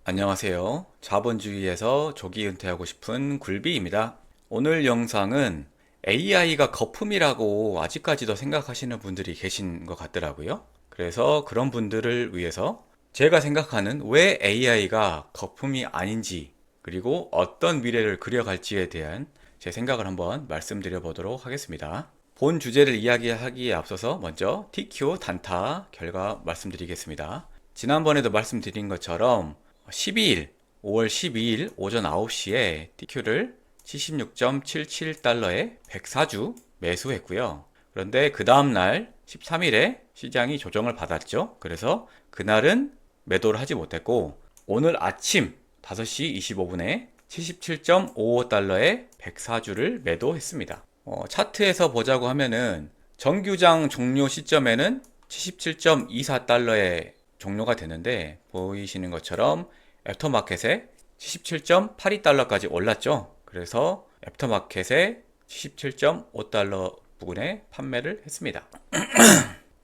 안녕하세요. 자본주의에서 조기 은퇴하고 싶은 굴비입니다. 오늘 영상은 AI가 거품이라고 아직까지도 생각하시는 분들이 계신 것 같더라고요. 그래서 그런 분들을 위해서 제가 생각하는 왜 AI가 거품이 아닌지, 그리고 어떤 미래를 그려갈지에 대한 제 생각을 한번 말씀드려 보도록 하겠습니다. 본 주제를 이야기하기에 앞서서 먼저 TQ 단타 결과 말씀드리겠습니다. 지난번에도 말씀드린 것처럼 5월 12일 오전 9시에 TQ를 76.77달러에 104주 매수했고요. 그런데 그 다음날 13일에 시장이 조정을 받았죠. 그래서 그날은 매도를 하지 못했고, 오늘 아침 5시 25분에 77.55달러에 104주를 매도했습니다. 차트에서 보자고 하면은 정규장 종료 시점에는 77.24달러에 종료가 되는데, 보이시는 것처럼 애프터마켓에 77.82달러까지 올랐죠. 그래서 애프터마켓에 77.5달러 부근에 판매를 했습니다.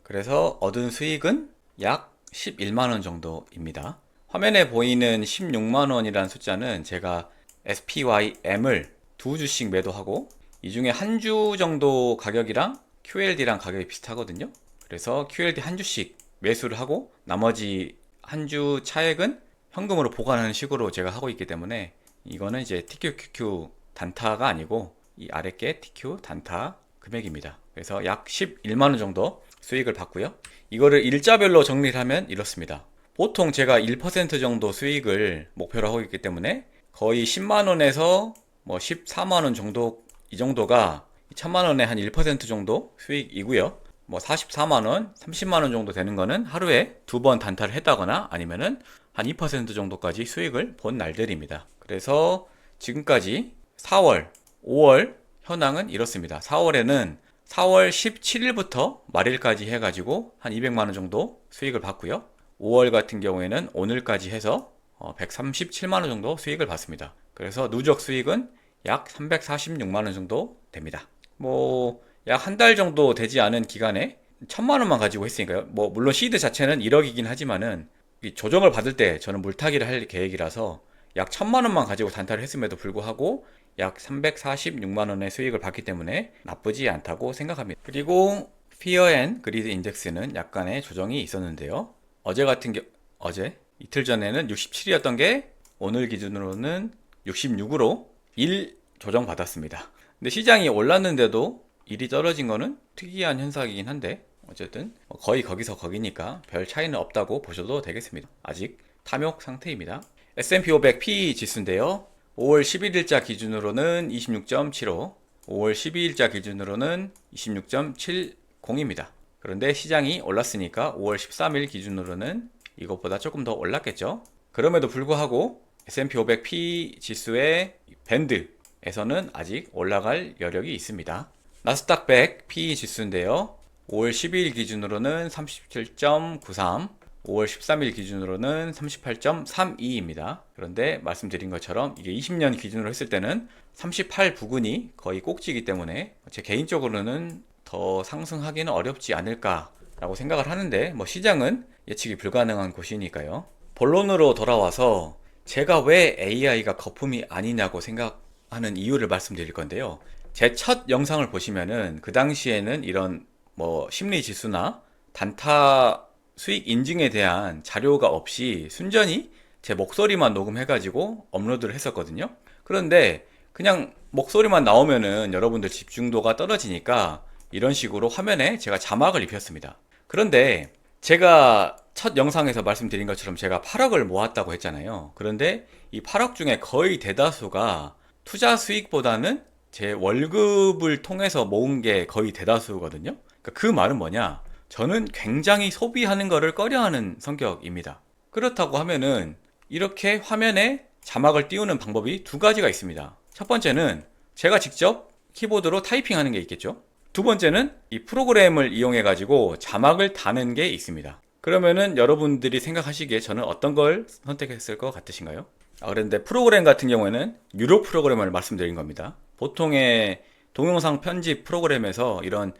그래서 얻은 수익은 약 11만원 정도입니다. 화면에 보이는 16만원이라는 숫자는 제가 SPYM을 두 주씩 매도하고, 이 중에 한 주 정도 가격이랑 QLD랑 가격이 비슷하거든요. 그래서 QLD 한 주씩 매수를 하고, 나머지 한 주 차액은 현금으로 보관하는 식으로 제가 하고 있기 때문에, 이거는 이제 TQQQ 단타가 아니고 이 아래 게 TQ 단타 금액입니다. 그래서 약 11만원 정도 수익을 봤고요. 이거를 일자별로 정리를 하면 이렇습니다. 보통 제가 1% 정도 수익을 목표로 하고 있기 때문에 거의 10만원에서 뭐 14만원 정도, 이 정도가 1000만원의 한 1% 정도 수익이고요. 뭐 44만원, 30만원 정도 되는 거는 하루에 두 번 단타를 했다거나 아니면은 한 2% 정도까지 수익을 본 날들입니다. 그래서 지금까지 4월, 5월 현황은 이렇습니다. 4월에는 4월 17일부터 말일까지 해가지고 한 200만원 정도 수익을 봤고요. 5월 같은 경우에는 오늘까지 해서 137만원 정도 수익을 봤습니다. 그래서 누적 수익은 약 346만원 정도 됩니다. 뭐 약 한 달 정도 되지 않은 기간에 1000만원만 가지고 했으니까요. 뭐 물론 시드 자체는 1억이긴 하지만은 조정을 받을 때 저는 물타기를 할 계획이라서 약 1000만원만 가지고 단타를 했음에도 불구하고 약 346만원의 수익을 봤기 때문에 나쁘지 않다고 생각합니다. 그리고 피어 앤 그리드 인덱스는 약간의 조정이 있었는데요. 어제 이틀 전에는 67이었던 게 오늘 기준으로는 66으로 1 조정 받았습니다. 근데 시장이 올랐는데도 1이 떨어진 거는 특이한 현상이긴 한데, 어쨌든 거의 거기서 거기니까 별 차이는 없다고 보셔도 되겠습니다. 아직 탐욕 상태입니다. S&P 500 PE 지수인데요. 5월 11일자 기준으로는 26.75, 5월 12일자 기준으로는 26.70입니다. 그런데 시장이 올랐으니까 5월 13일 기준으로는 이것보다 조금 더 올랐겠죠. 그럼에도 불구하고 S&P 500 PE 지수의 밴드에서는 아직 올라갈 여력이 있습니다. 나스닥 100 PE 지수인데요. 5월 12일 기준으로는 37.93, 5월 13일 기준으로는 38.32입니다. 그런데 말씀드린 것처럼 이게 20년 기준으로 했을 때는 38 부근이 거의 꼭지이기 때문에 제 개인적으로는 더 상승하기는 어렵지 않을까라고 생각을 하는데, 뭐 시장은 예측이 불가능한 곳이니까요. 본론으로 돌아와서 제가 왜 AI가 거품이 아니냐고 생각하는 이유를 말씀드릴 건데요. 제 첫 영상을 보시면은 그 당시에는 이런 뭐 심리 지수나 단타 수익 인증에 대한 자료가 없이 순전히 제 목소리만 녹음해가지고 업로드를 했었거든요. 그런데 그냥 목소리만 나오면은 여러분들 집중도가 떨어지니까 이런 식으로 화면에 제가 자막을 입혔습니다. 그런데 제가 첫 영상에서 말씀드린 것처럼 제가 8억을 모았다고 했잖아요. 그런데 이 8억 중에 거의 대다수가 투자 수익보다는 제 월급을 통해서 모은 게 거의 대다수거든요. 그러니까 그 말은 뭐냐? 저는 굉장히 소비하는 거를 꺼려하는 성격입니다. 그렇다고 하면은 이렇게 화면에 자막을 띄우는 방법이 두 가지가 있습니다. 첫 번째는 제가 직접 키보드로 타이핑하는 게 있겠죠. 두 번째는 이 프로그램을 이용해 가지고 자막을 다는 게 있습니다. 그러면은 여러분들이 생각하시기에 저는 어떤 걸 선택했을 것 같으신가요? 그런데 프로그램 같은 경우에는 유료 프로그램을 말씀드린 겁니다. 보통의 동영상 편집 프로그램에서 이런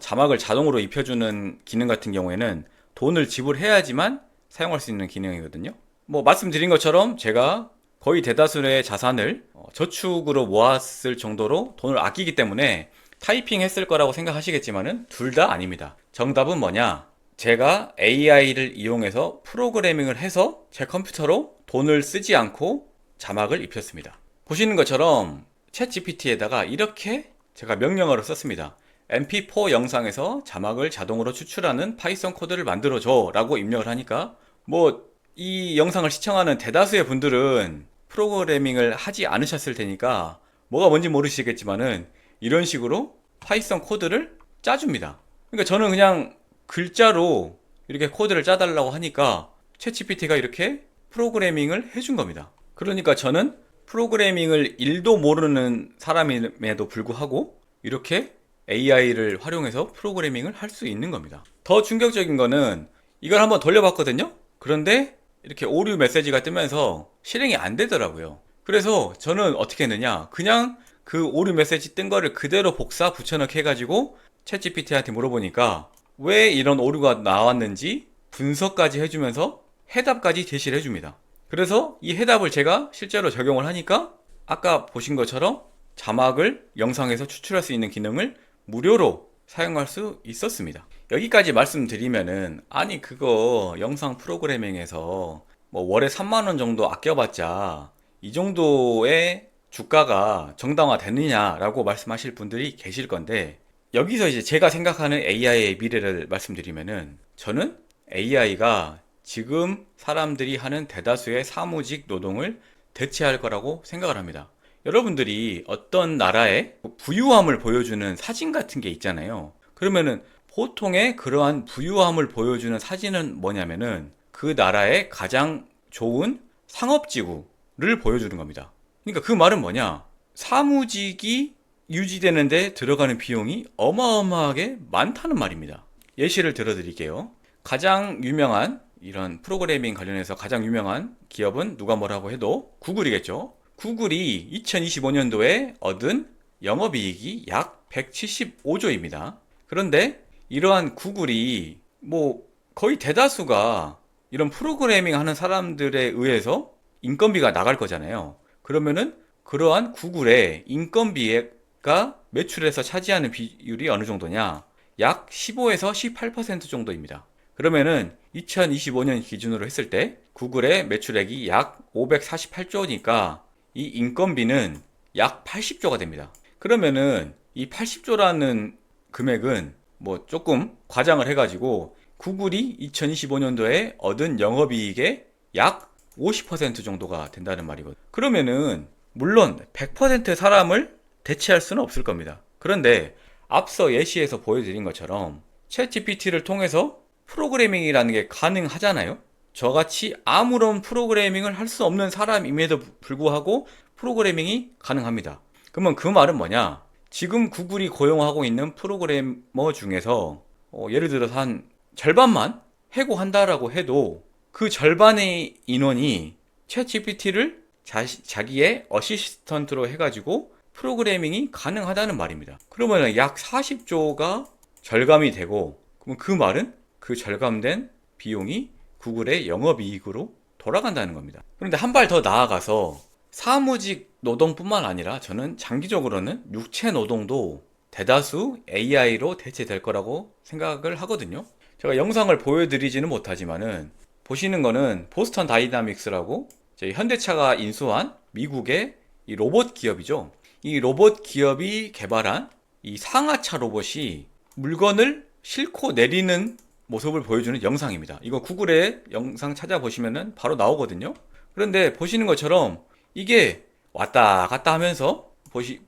자막을 자동으로 입혀주는 기능 같은 경우에는 돈을 지불해야지만 사용할 수 있는 기능이거든요. 뭐 말씀드린 것처럼 제가 거의 대다수의 자산을 저축으로 모았을 정도로 돈을 아끼기 때문에 타이핑 했을 거라고 생각하시겠지만은 둘 다 아닙니다. 정답은 뭐냐? 제가 AI를 이용해서 프로그래밍을 해서 제 컴퓨터로 돈을 쓰지 않고 자막을 입혔습니다. 보시는 것처럼 챗GPT에다가 이렇게 제가 명령어를 썼습니다. MP4 영상에서 자막을 자동으로 추출하는 파이썬 코드를 만들어줘 라고 입력을 하니까 뭐 이 영상을 시청하는 대다수의 분들은 프로그래밍을 하지 않으셨을 테니까 뭐가 뭔지 모르시겠지만은 이런 식으로 파이썬 코드를 짜줍니다. 그러니까 저는 그냥 글자로 이렇게 코드를 짜달라고 하니까 챗GPT가 이렇게 프로그래밍을 해준 겁니다. 그러니까 저는 프로그래밍을 1도 모르는 사람임에도 불구하고 이렇게 AI를 활용해서 프로그래밍을 할 수 있는 겁니다. 더 충격적인 거는 이걸 한번 돌려봤거든요. 그런데 이렇게 오류 메시지가 뜨면서 실행이 안 되더라고요. 그래서 저는 어떻게 했느냐, 그냥 그 오류 메시지 뜬 거를 그대로 복사 붙여넣기 해가지고 챗GPT한테 물어보니까 왜 이런 오류가 나왔는지 분석까지 해주면서 해답까지 제시를 해줍니다. 그래서 이 해답을 제가 실제로 적용을 하니까 아까 보신 것처럼 자막을 영상에서 추출할 수 있는 기능을 무료로 사용할 수 있었습니다. 여기까지 말씀드리면은 아니 그거 영상 프로그래밍에서 뭐 월에 3만 원 정도 아껴봤자 이 정도의 주가가 정당화 되느냐라고 말씀하실 분들이 계실 건데, 여기서 이제 제가 생각하는 AI의 미래를 말씀드리면은 저는 AI가 지금 사람들이 하는 대다수의 사무직 노동을 대체할 거라고 생각을 합니다. 여러분들이 어떤 나라의 부유함을 보여주는 사진 같은 게 있잖아요. 그러면은 보통의 그러한 부유함을 보여주는 사진은 뭐냐면은 그 나라의 가장 좋은 상업지구를 보여주는 겁니다. 그러니까 그 말은 뭐냐? 사무직이 유지되는데 들어가는 비용이 어마어마하게 많다는 말입니다. 예시를 들어드릴게요. 가장 유명한 이런 프로그래밍 관련해서 가장 유명한 기업은 누가 뭐라고 해도 구글이겠죠. 구글이 2025년도에 얻은 영업이익이 약 175조입니다. 그런데 이러한 구글이 뭐 거의 대다수가 이런 프로그래밍 하는 사람들에 의해서 인건비가 나갈 거잖아요. 그러면은 그러한 구글의 인건비가 매출에서 차지하는 비율이 어느 정도냐? 약 15에서 18% 정도입니다. 그러면은 2025년 기준으로 했을 때 구글의 매출액이 약 548조니까 이 인건비는 약 80조가 됩니다. 그러면은 이 80조라는 금액은 뭐 조금 과장을 해가지고 구글이 2025년도에 얻은 영업이익의 약 50% 정도가 된다는 말이거든요. 그러면은 물론 100% 사람을 대체할 수는 없을 겁니다. 그런데 앞서 예시에서 보여드린 것처럼 챗GPT를 통해서 프로그래밍이라는 게 가능하잖아요. 저같이 아무런 프로그래밍을 할 수 없는 사람임에도 불구하고 프로그래밍이 가능합니다. 그러면 그 말은 뭐냐? 지금 구글이 고용하고 있는 프로그래머 중에서 예를 들어서 한 절반만 해고한다라고 해도 그 절반의 인원이 챗 GPT를 자기의 어시스턴트로 해가지고 프로그래밍이 가능하다는 말입니다. 그러면 약 40조가 절감이 되고, 그럼 그 말은 그 절감된 비용이 구글의 영업이익으로 돌아간다는 겁니다. 그런데 한 발 더 나아가서 사무직 노동뿐만 아니라 저는 장기적으로는 육체 노동도 대다수 AI로 대체될 거라고 생각을 하거든요. 제가 영상을 보여드리지는 못하지만은 보시는 거는 보스턴 다이나믹스라고 현대차가 인수한 미국의 이 로봇 기업이죠. 이 로봇 기업이 개발한 이 상하차 로봇이 물건을 싣고 내리는 모습을 보여주는 영상입니다. 이거 구글에 영상 찾아보시면은 바로 나오거든요. 그런데 보시는 것처럼 이게 왔다 갔다 하면서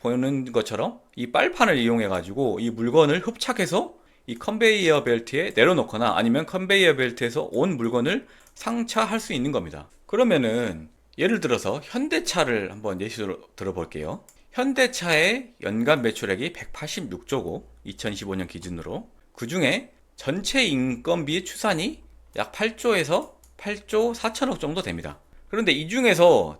보는 것처럼 이 빨판을 이용해 가지고 이 물건을 흡착해서 이 컨베이어 벨트에 내려놓거나 아니면 컨베이어 벨트에서 온 물건을 상차할 수 있는 겁니다. 그러면은 예를 들어서 현대차를 한번 예시로 들어볼게요. 현대차의 연간 매출액이 186조고 2015년 기준으로, 그 중에 전체 인건비의 추산이 약 8조에서 8조 4천억 정도 됩니다. 그런데 이 중에서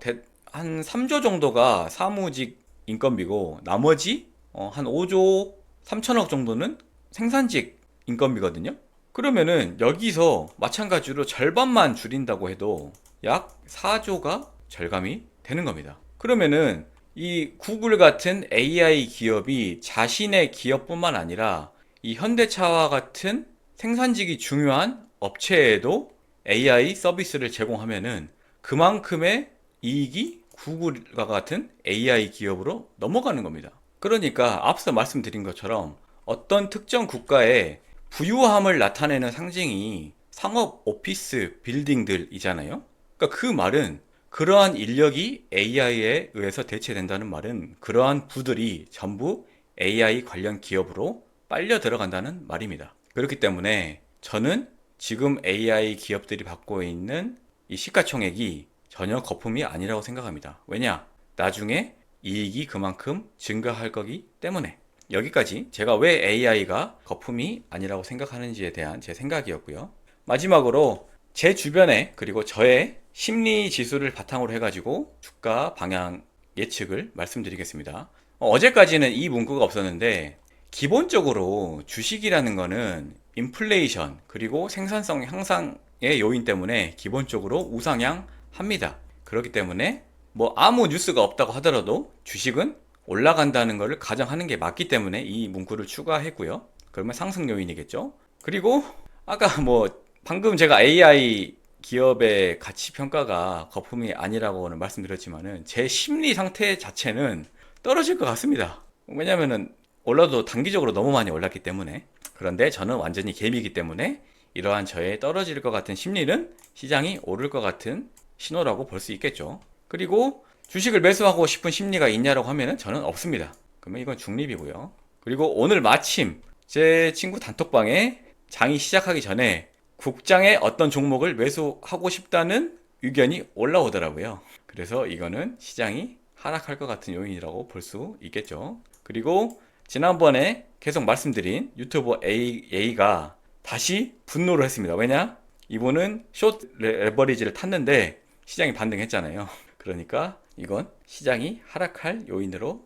한 3조 정도가 사무직 인건비고 나머지 한 5조 3천억 정도는 생산직 인건비거든요. 그러면은 여기서 마찬가지로 절반만 줄인다고 해도 약 4조가 절감이 되는 겁니다. 그러면은 이 구글 같은 AI 기업이 자신의 기업뿐만 아니라 이 현대차와 같은 생산직이 중요한 업체에도 AI 서비스를 제공하면은 그만큼의 이익이 구글과 같은 AI 기업으로 넘어가는 겁니다. 그러니까 앞서 말씀드린 것처럼 어떤 특정 국가의 부유함을 나타내는 상징이 상업 오피스 빌딩들이잖아요. 그러니까 그 말은 그러한 인력이 AI에 의해서 대체된다는 말은 그러한 부들이 전부 AI 관련 기업으로 빨려 들어간다는 말입니다. 그렇기 때문에 저는 지금 AI 기업들이 받고 있는 이 시가총액이 전혀 거품이 아니라고 생각합니다. 왜냐? 나중에 이익이 그만큼 증가할 거기 때문에. 여기까지 제가 왜 AI가 거품이 아니라고 생각하는지에 대한 제 생각이었고요. 마지막으로 제 주변에 그리고 저의 심리 지수를 바탕으로 해가지고 주가 방향 예측을 말씀드리겠습니다. 어제까지는 이 문구가 없었는데 기본적으로 주식이라는 거는 인플레이션 그리고 생산성 향상의 요인 때문에 기본적으로 우상향합니다. 그렇기 때문에 뭐 아무 뉴스가 없다고 하더라도 주식은 올라간다는 것을 가정하는 게 맞기 때문에 이 문구를 추가했고요. 그러면 상승 요인이겠죠. 그리고 아까 뭐 방금 제가 AI 기업의 가치 평가가 거품이 아니라고는 말씀드렸지만은 제 심리 상태 자체는 떨어질 것 같습니다. 왜냐면은 올라도 단기적으로 너무 많이 올랐기 때문에. 그런데 저는 완전히 개미이기 때문에 이러한 저의 떨어질 것 같은 심리는 시장이 오를 것 같은 신호라고 볼 수 있겠죠. 그리고 주식을 매수하고 싶은 심리가 있냐라고 하면은 저는 없습니다. 그러면 이건 중립이고요. 그리고 오늘 마침 제 친구 단톡방에 장이 시작하기 전에 국장의 어떤 종목을 매수하고 싶다는 의견이 올라오더라고요. 그래서 이거는 시장이 하락할 것 같은 요인이라고 볼 수 있겠죠. 그리고 지난번에 계속 말씀드린 유튜버 A가 다시 분노를 했습니다. 왜냐? 이분은 숏 레버리지를 탔는데 시장이 반등했잖아요. 그러니까 이건 시장이 하락할 요인으로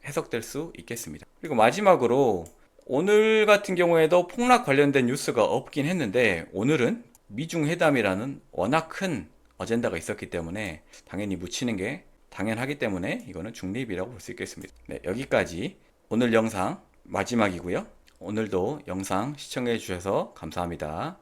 해석될 수 있겠습니다. 그리고 마지막으로 오늘 같은 경우에도 폭락 관련된 뉴스가 없긴 했는데 오늘은 미중 회담이라는 워낙 큰 어젠다가 있었기 때문에 당연히 묻히는 게 당연하기 때문에 이거는 중립이라고 볼 수 있겠습니다. 네, 여기까지 오늘 영상 마지막이고요. 오늘도 영상 시청해 주셔서 감사합니다.